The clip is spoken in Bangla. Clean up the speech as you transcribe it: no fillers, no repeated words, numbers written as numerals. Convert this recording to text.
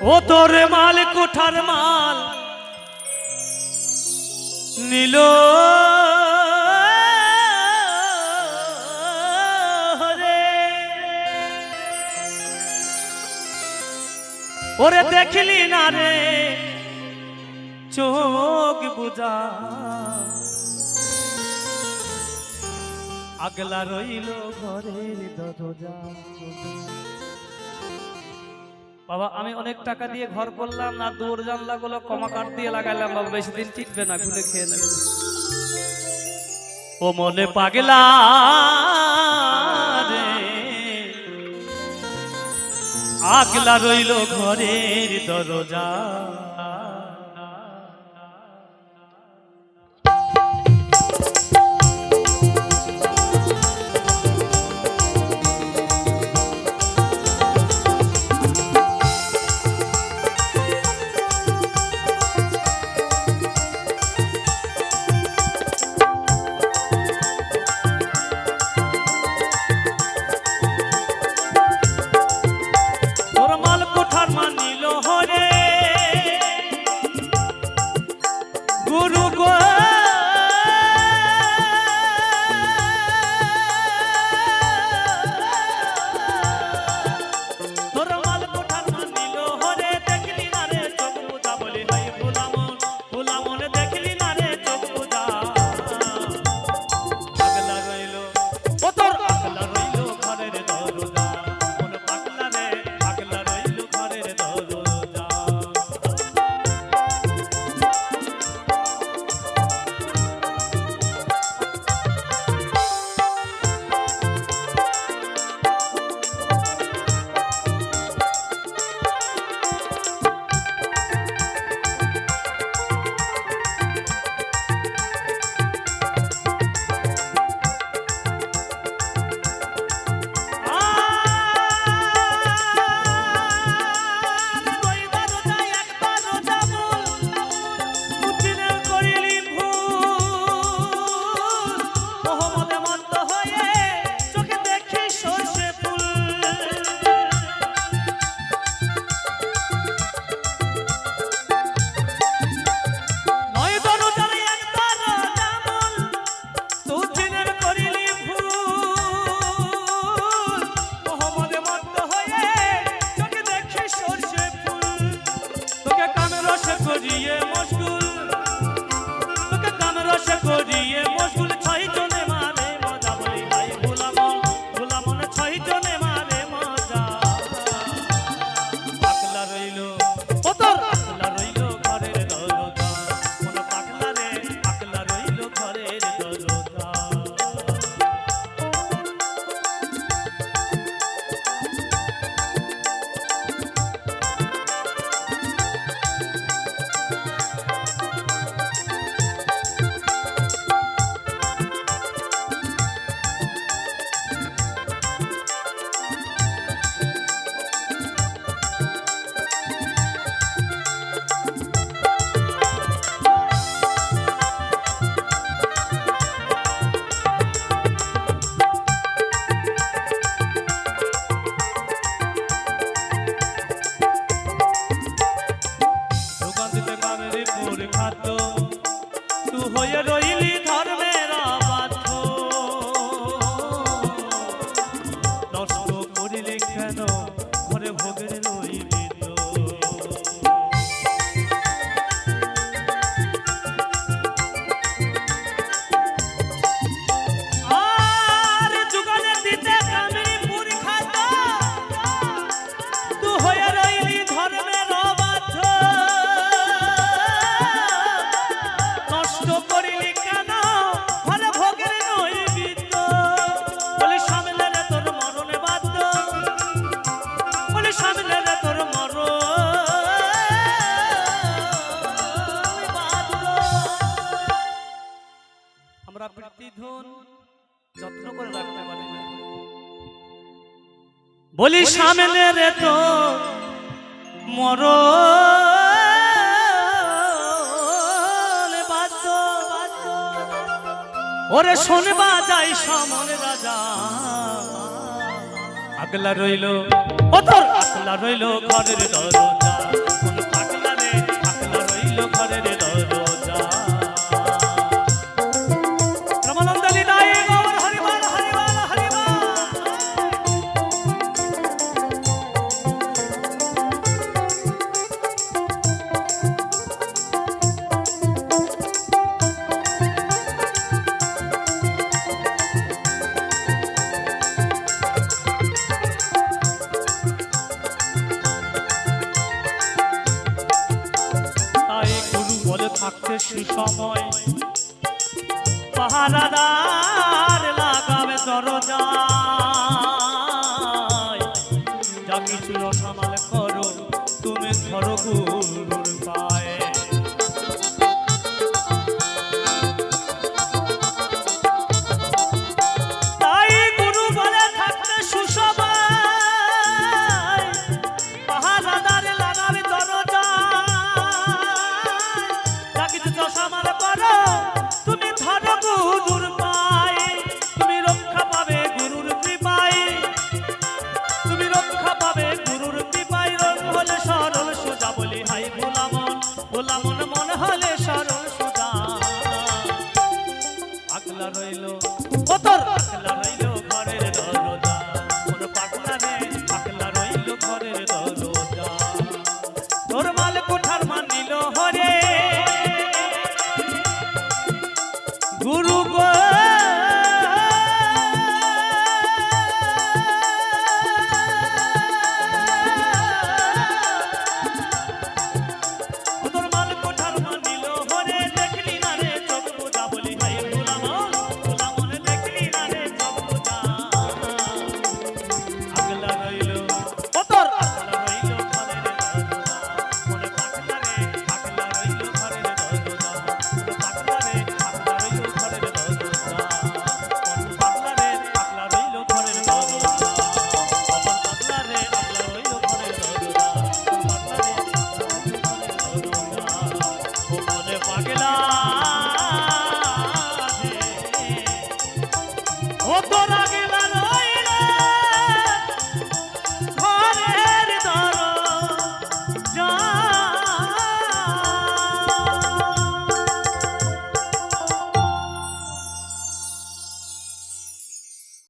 ও তোর মাল কোঠার মাল নীল রে ওরে দেখলি না রে চোখ বুঝা আগলা রইল ঘরের দরজা। বাবা আমি অনেক টাকা দিয়ে ঘর করলাম না, দূর জানলা গুলো কমা কাঠ দিয়ে লাগাইলাম, বাবা বেশি দিন টিকবে না, ঘুরে খেয়ে নেবে। ও মনে পাগলা রে আগলা রইল ঘরের দরজা। বলি সামনে রে তো মর ওরে শোনবা যাই সমন রাজা আগলা রইল ও তোর আগলা রইল ঘরের দরজা কোন পাগলা রে আগলা রইল ঘরের দরজা রামানন্দলি দাই গৌর হরিবল হরিবল হরিবল থাকতে সুসময় পাহারাদার লাগাবে দরজায় যা কিছু রসামাল করো তুমি ধরো গুরুর পায়ে তাই গুরু বলে থাকতে সুসময় পাহারাদার লাগাবে দরজা আমার করো তুমি ধরো গুরুর পায়ে তুমি রক্ষা পাবে গুরুর কৃপায় তুমি রক্ষা পাবে গুরুর কৃপায় রং হলে সরল সোজা বলি হাই ভোলামন ভোলামন মন হলে সরল সোজা আগলা রইল ও তোর আগলা রইল ঘরের দরজা কোন পাগলা রে আগলা রইল ঘরের দরজা তোর মাল কোঠার মানিল হরে গুরু গো তোর মাল কোঠার মানিল হরে দেখলি না রে চোখ পূজা বলি হাই ভোলামন ভোলামন দেখলি না রে চোখ পূজা আগলা রইল ও তোর আগলা রইল ঘরের দরজা মনে পাগলা রে আগলা রইল ঘরের দরজা পাগলা রে আগলা রইল ঘরের দরজা কোন পাগলা রে আগলা রইল ঘরের দরজা অপর পাগলা রে আগলা রইল ঘরের দরজা কোন পাগলা রে আগলা রইল ঘরের দরজা ও মনে পাগলা